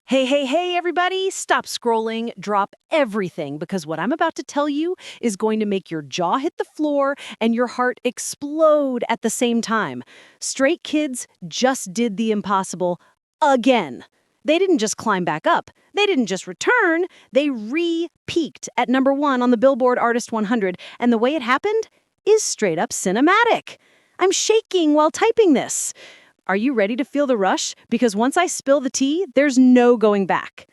Hey, hey, hey, everybody, stop scrolling, drop everything, because what I'm about to tell you is going to make your jaw hit the floor and your heart explode at the same time. Stray Kids just did the impossible again. They didn't just climb back up, they didn't just return, they re-peaked at #1 on the Billboard Artist 100, and the way it happened is straight up cinematic. I'm shaking while typing this. Are you ready to feel the rush? Because once I spill the tea, there's no going back.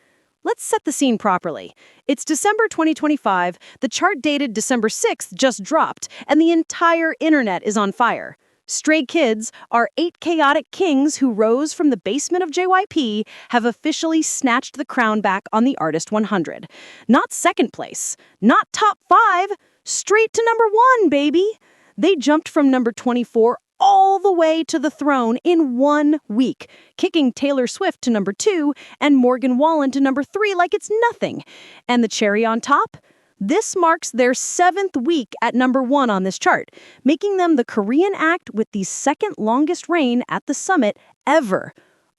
Let's set the scene properly. It's December 2025, the chart dated December 6th just dropped, and the entire internet is on fire. Stray Kids, our 8 chaotic kings who rose from the basement of JYP, have officially snatched the crown back on the Artist 100. Not second place, not top 5, straight to #1, baby. They jumped from number 24 all the way to the throne in 1 week, kicking Taylor Swift to #2 and Morgan Wallen to #3 like it's nothing. And the cherry on top? This marks their 7th week at #1 on this chart, making them the Korean act with the second longest reign at the summit ever,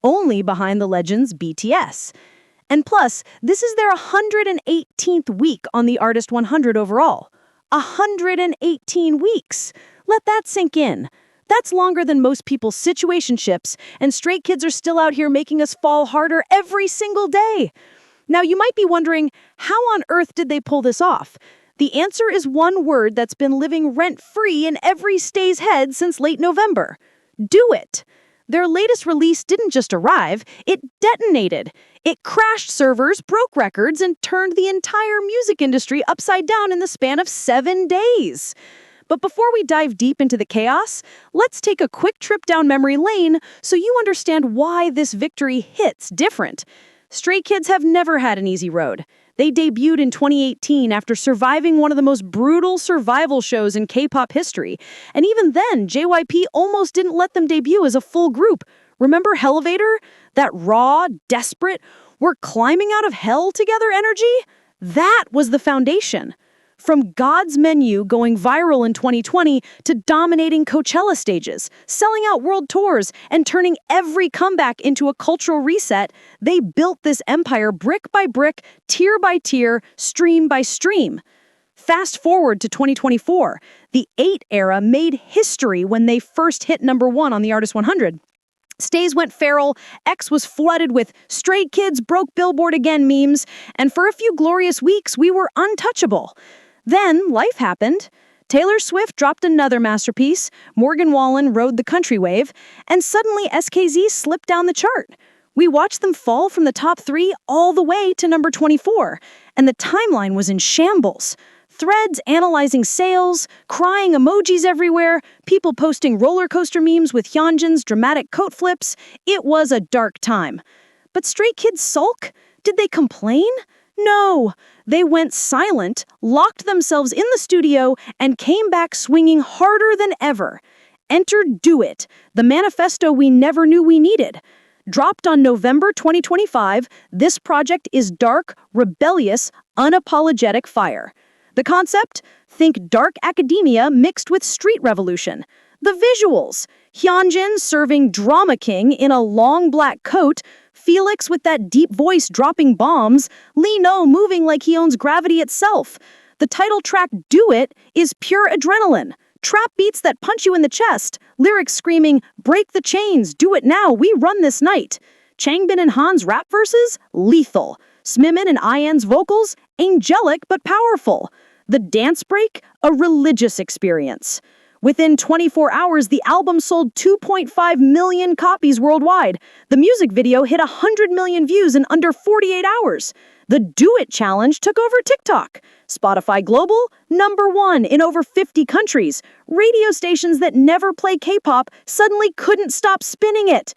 only behind the legends BTS. And plus, this is their 118th week on the Artist 100 overall. 118 weeks! Let that sink in. That's longer than most people's situationships, and Stray Kids are still out here making us fall harder every single day. Now, you might be wondering, how on earth did they pull this off? The answer is one word that's been living rent-free in every stay's head since late November. Do it. Their latest release didn't just arrive, it detonated. It crashed servers, broke records, and turned the entire music industry upside down in the span of 7 days. But before we dive deep into the chaos, let's take a quick trip down memory lane so you understand why this victory hits different. Stray Kids have never had an easy road. They debuted in 2018 after surviving one of the most brutal survival shows in K-pop history. And even then, JYP almost didn't let them debut as a full group. Remember Elevator? That raw, desperate, we're climbing out of hell together energy? That was the foundation. From God's Menu going viral in 2020 to dominating Coachella stages, selling out world tours, and turning every comeback into a cultural reset, they built this empire brick by brick, tier by tier, stream by stream. Fast forward to 2024, the 8 era made history when they first hit #1 on the Artist 100. Stays went feral, X was flooded with "Stray Kids broke Billboard again" memes, and for a few glorious weeks, we were untouchable. Then, life happened. Taylor Swift dropped another masterpiece, Morgan Wallen rode the country wave, and suddenly SKZ slipped down the chart. We watched them fall from the top 3 all the way to number 24, and the timeline was in shambles. Threads analyzing sales, crying emojis everywhere, people posting roller coaster memes with Hyunjin's dramatic coat flips. It was a dark time. But Stray Kids sulk? Did they complain? No. They went silent, locked themselves in the studio, and came back swinging harder than ever. Enter Do It, the manifesto we never knew we needed. Dropped on November 2025, this project is dark, rebellious, unapologetic fire. The concept? Think dark academia mixed with street revolution. The visuals: Hyunjin serving drama king in a long black coat, Felix with that deep voice dropping bombs, Lee No moving like he owns gravity itself. The title track Do It is pure adrenaline. Trap beats that punch you in the chest, lyrics screaming, "Break the chains, do it now, we run this night." Changbin and Han's rap verses? Lethal. Smimin and Ian's vocals? Angelic but powerful. The dance break? A religious experience. Within 24 hours, the album sold 2.5 million copies worldwide. The music video hit 100 million views in under 48 hours. The Do It challenge took over TikTok. Spotify Global, #1 in over 50 countries. Radio stations that never play K-pop suddenly couldn't stop spinning it.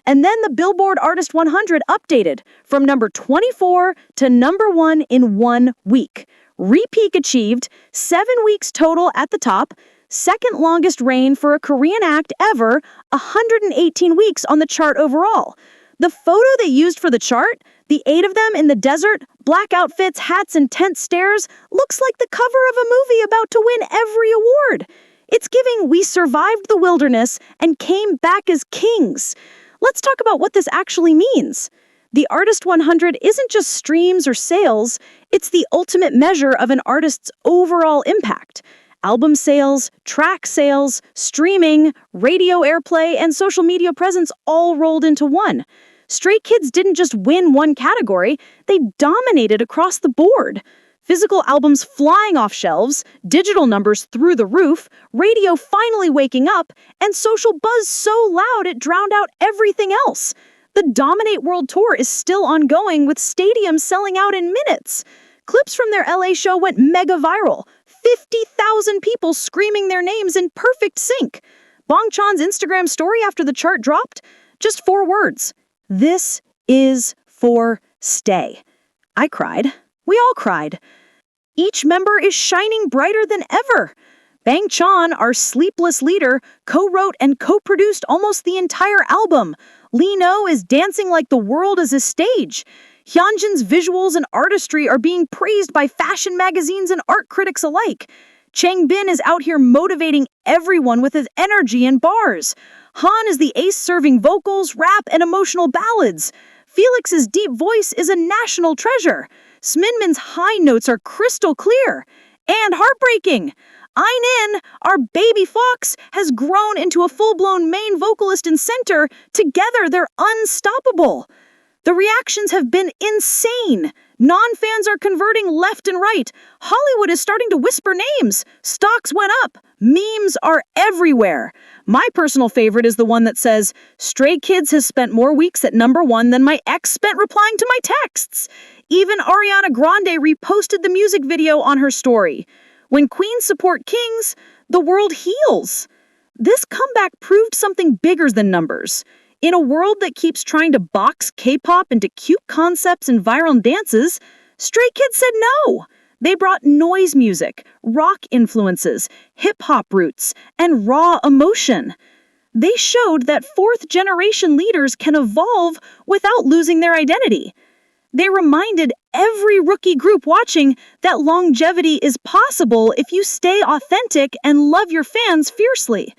And then the Billboard Artist 100 updated from number 24 to #1 in 1 week. Re-peak achieved, 7 weeks total at the top, second longest reign for a Korean act ever, 118 weeks on the chart overall. The photo they used for the chart, the 8 of them in the desert, black outfits, hats, and tent stares, looks like the cover of a movie about to win every award. It's giving we survived the wilderness and came back as kings. Let's talk about what this actually means. The Artist 100 isn't just streams or sales, it's the ultimate measure of an artist's overall impact. Album sales, track sales, streaming, radio airplay, and social media presence all rolled into one. Stray Kids didn't just win one category, they dominated across the board. Physical albums flying off shelves, digital numbers through the roof, radio finally waking up, and social buzz so loud it drowned out everything else. The Dominate World Tour is still ongoing with stadiums selling out in minutes. Clips from their LA show went mega viral. 50,000 people screaming their names in perfect sync. Bongchan's Instagram story after the chart dropped? Just 4 words. This is for stay. I cried. We all cried. Each member is shining brighter than ever. Bang Chan, our sleepless leader, co-wrote and co-produced almost the entire album. Lee No is dancing like the world is a stage. Hyunjin's visuals and artistry are being praised by fashion magazines and art critics alike. Changbin is out here motivating everyone with his energy and bars. Han is the ace serving vocals, rap, and emotional ballads. Felix's deep voice is a national treasure. Sminmin's high notes are crystal clear. And heartbreaking. Ainin, our baby fox, has grown into a full-blown main vocalist and center. Together, they're unstoppable. The reactions have been insane. Non-fans are converting left and right. Hollywood is starting to whisper names. Stocks went up. Memes are everywhere. My personal favorite is the one that says, "Stray Kids has spent more weeks at #1 than my ex spent replying to my texts." Even Ariana Grande reposted the music video on her story. When queens support kings, the world heals. This comeback proved something bigger than numbers. In a world that keeps trying to box K-pop into cute concepts and viral dances, Stray Kids said no. They brought noise music, rock influences, hip-hop roots, and raw emotion. They showed that fourth-generation leaders can evolve without losing their identity. They reminded every rookie group watching that longevity is possible if you stay authentic and love your fans fiercely.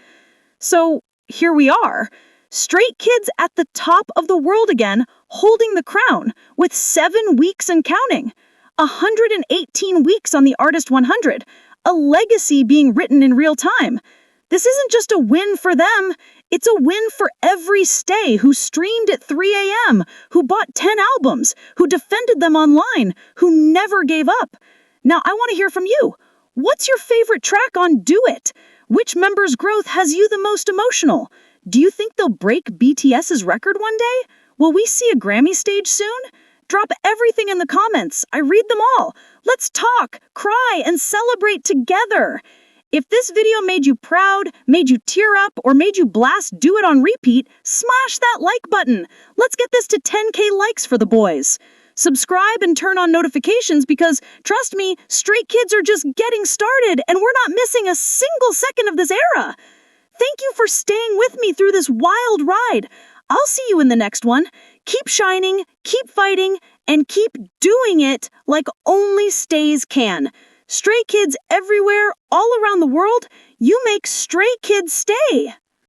So here we are. Stray Kids at the top of the world again, holding the crown, with 7 weeks and counting. 118 weeks on the Artist 100, a legacy being written in real time. This isn't just a win for them, it's a win for every stay who streamed at 3 a.m., who bought 10 albums, who defended them online, who never gave up. Now, I want to hear from you. What's your favorite track on Do It? Which member's growth has you the most emotional? Do you think they'll break BTS's record one day? Will we see a Grammy stage soon? Drop everything in the comments. I read them all. Let's talk, cry, and celebrate together. If this video made you proud, made you tear up, or made you blast Do It on repeat, smash that like button. Let's get this to 10K likes for the boys. Subscribe and turn on notifications because, trust me, Stray Kids are just getting started and we're not missing a single second of this era. Thank you for staying with me through this wild ride. I'll see you in the next one. Keep shining, keep fighting, and keep doing it like only stays can. Stray Kids everywhere, all around the world, you make Stray Kids stay.